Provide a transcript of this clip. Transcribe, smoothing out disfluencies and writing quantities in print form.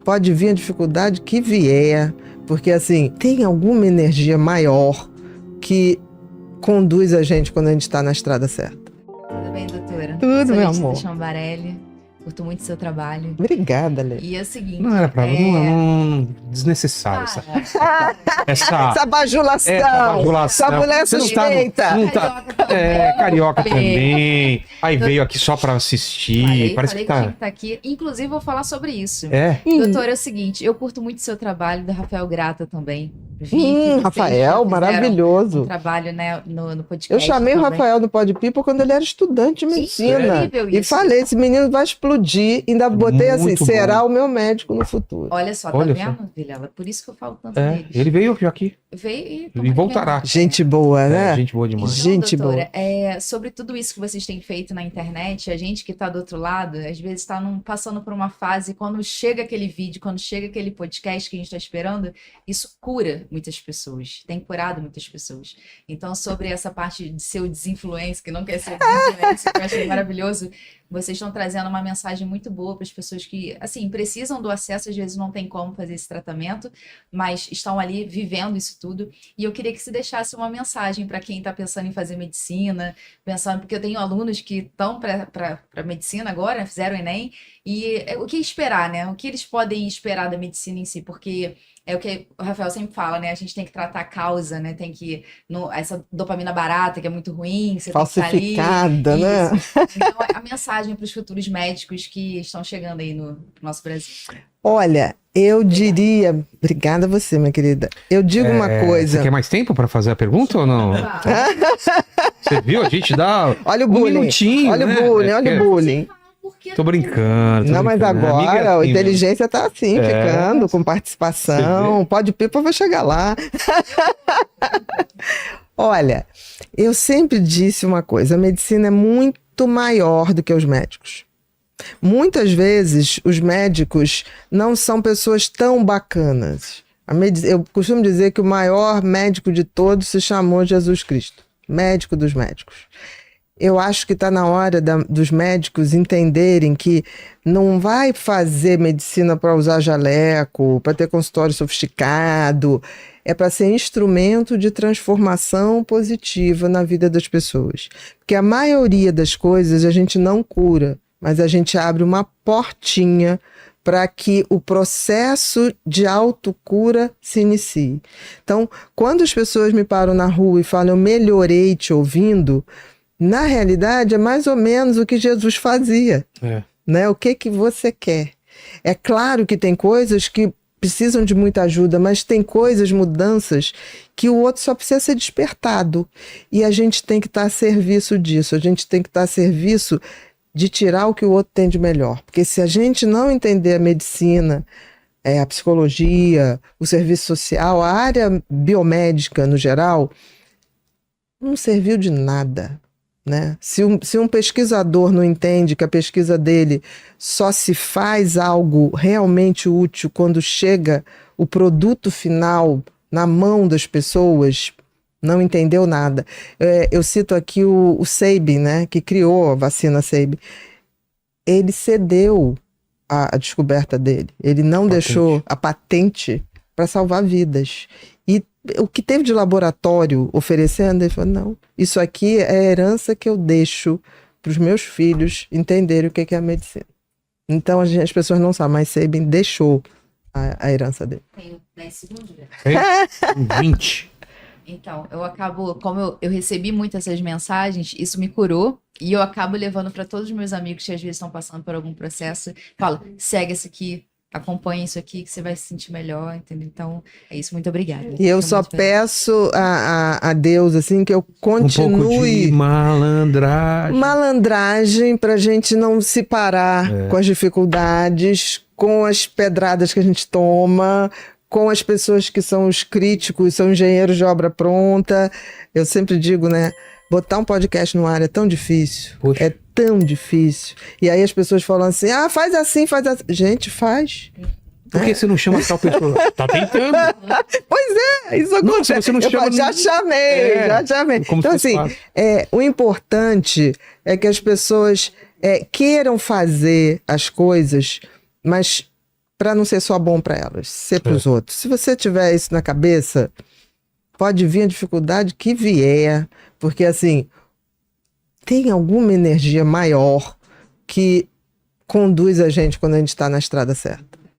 pode vir a dificuldade que vier, porque assim, tem alguma energia maior que conduz a gente quando a gente está na estrada certa. Tudo bem, doutora? Tudo, Sou meu Letícia amor. Chambarelli, curto muito seu trabalho. Obrigada, Lê. E é o seguinte... Não era pra... Não, desnecessário Essa bajulação. Essa mulher Você não suspeita. não tá, carioca também. Aí veio aqui só pra assistir. Parece que tinha tá... que estar aqui. Inclusive, vou falar sobre isso. É? Doutora, é o seguinte, eu curto muito seu trabalho, da Rafael Grata também. Rafael, maravilhoso. Um trabalho, né, no podcast. Eu chamei também. o Rafael do Pod People quando ele era estudante de medicina. Incrível E isso. falei, esse menino vai explodir. Ainda botei assim, Muito será bom. o meu médico no futuro. Olha só, tá Olha vendo, Vilela? Por isso que eu falo tanto É, deles. ele veio aqui Veio e voltará. Gente boa, né? Gente boa demais. Então, Gente doutora, sobre tudo isso que vocês têm feito na internet, a gente que está do outro lado, às vezes está passando por uma fase, quando chega aquele vídeo, quando chega aquele podcast que a gente está esperando, isso cura muitas pessoas, tem curado muitas pessoas. Então, sobre essa parte de ser o desinfluencer, que não quer ser desinfluencer, que eu achei maravilhoso, vocês estão trazendo uma mensagem muito boa para as pessoas que, assim, precisam do acesso, às vezes não tem como fazer esse tratamento, mas estão ali vivendo isso tudo. E eu queria que você deixasse uma mensagem para quem está pensando em fazer medicina, porque eu tenho alunos que estão para medicina agora, fizeram o Enem, e o que esperar, né? O que eles podem esperar da medicina em si, porque é o que o Rafael sempre fala, né? A gente tem que tratar a causa, né? Tem que... essa dopamina barata, que é muito ruim, você falsificada, tem que né? Então, a mensagem para os futuros médicos que estão chegando aí no nosso Brasil. Olha, eu diria... Obrigada a você, minha querida. Eu digo uma coisa... Você quer mais tempo para fazer a pergunta ou não? Você viu? A gente dá olha o um bullying. minutinho, Olha né? o bullying, olha o bullying. Tô brincando. Não, mas agora a inteligência tá assim, ficando, com participação. Pode People vai chegar lá. Olha, eu sempre disse uma coisa, a medicina é muito maior do que os médicos. Muitas vezes, os médicos não são pessoas tão bacanas. Eu costumo dizer que o maior médico de todos se chamou Jesus Cristo, médico dos médicos. Eu acho que está na hora dos médicos entenderem que não vai fazer medicina para usar jaleco, para ter consultório sofisticado, é para ser instrumento de transformação positiva na vida das pessoas. Porque a maioria das coisas a gente não cura, mas a gente abre uma portinha para que o processo de autocura se inicie. Então, quando as pessoas me param na rua e falam, eu melhorei te ouvindo, na realidade é mais ou menos o que Jesus fazia. Né? O que você quer? É claro que tem coisas que precisam de muita ajuda, mas tem coisas, mudanças, que o outro só precisa ser despertado. E a gente tem que estar a serviço disso, a gente tem que estar a serviço de tirar o que o outro tem de melhor. Porque se a gente não entender a medicina, a psicologia, o serviço social, a área biomédica no geral, não serviu de nada. Né? Se um pesquisador não entende que a pesquisa dele só se faz algo realmente útil quando chega o produto final na mão das pessoas, não entendeu nada. Eu cito aqui o Sabin, né, que criou a vacina Sabin. Ele cedeu a descoberta dele, ele não deixou a patente para salvar vidas. E o que teve de laboratório oferecendo, ele falou, não, isso aqui é a herança que eu deixo para os meus filhos entenderem o que é a medicina. Então as pessoas não sabem, mas Sabin deixou a herança dele. Tenho 10 segundos, né? 20. Então, eu acabo, como eu recebi muitas essas mensagens, isso me curou, e eu acabo levando para todos os meus amigos que às vezes estão passando por algum processo, falo, segue isso aqui, acompanhe isso aqui que você vai se sentir melhor, entendeu? Então, é isso, muito obrigada. E eu só peço a Deus, assim, que eu continue... Um pouco de malandragem. Malandragem pra gente não se parar com as dificuldades, com as pedradas que a gente toma, com as pessoas que são os críticos, são engenheiros de obra pronta. Eu sempre digo, né? Botar um podcast no ar é tão difícil. Poxa. É tão difícil. E aí as pessoas falam assim, faz assim, faz assim. Gente, faz. Por que você não chama tal pessoa? Tá tentando. Pois é, isso acontece. Não, você não chama... Já chamei. Como então, assim, o importante é que as pessoas queiram fazer as coisas, mas para não ser só bom para elas, ser para os outros. Se você tiver isso na cabeça, pode vir a dificuldade que vier, porque assim, tem alguma energia maior que conduz a gente quando a gente está na estrada certa.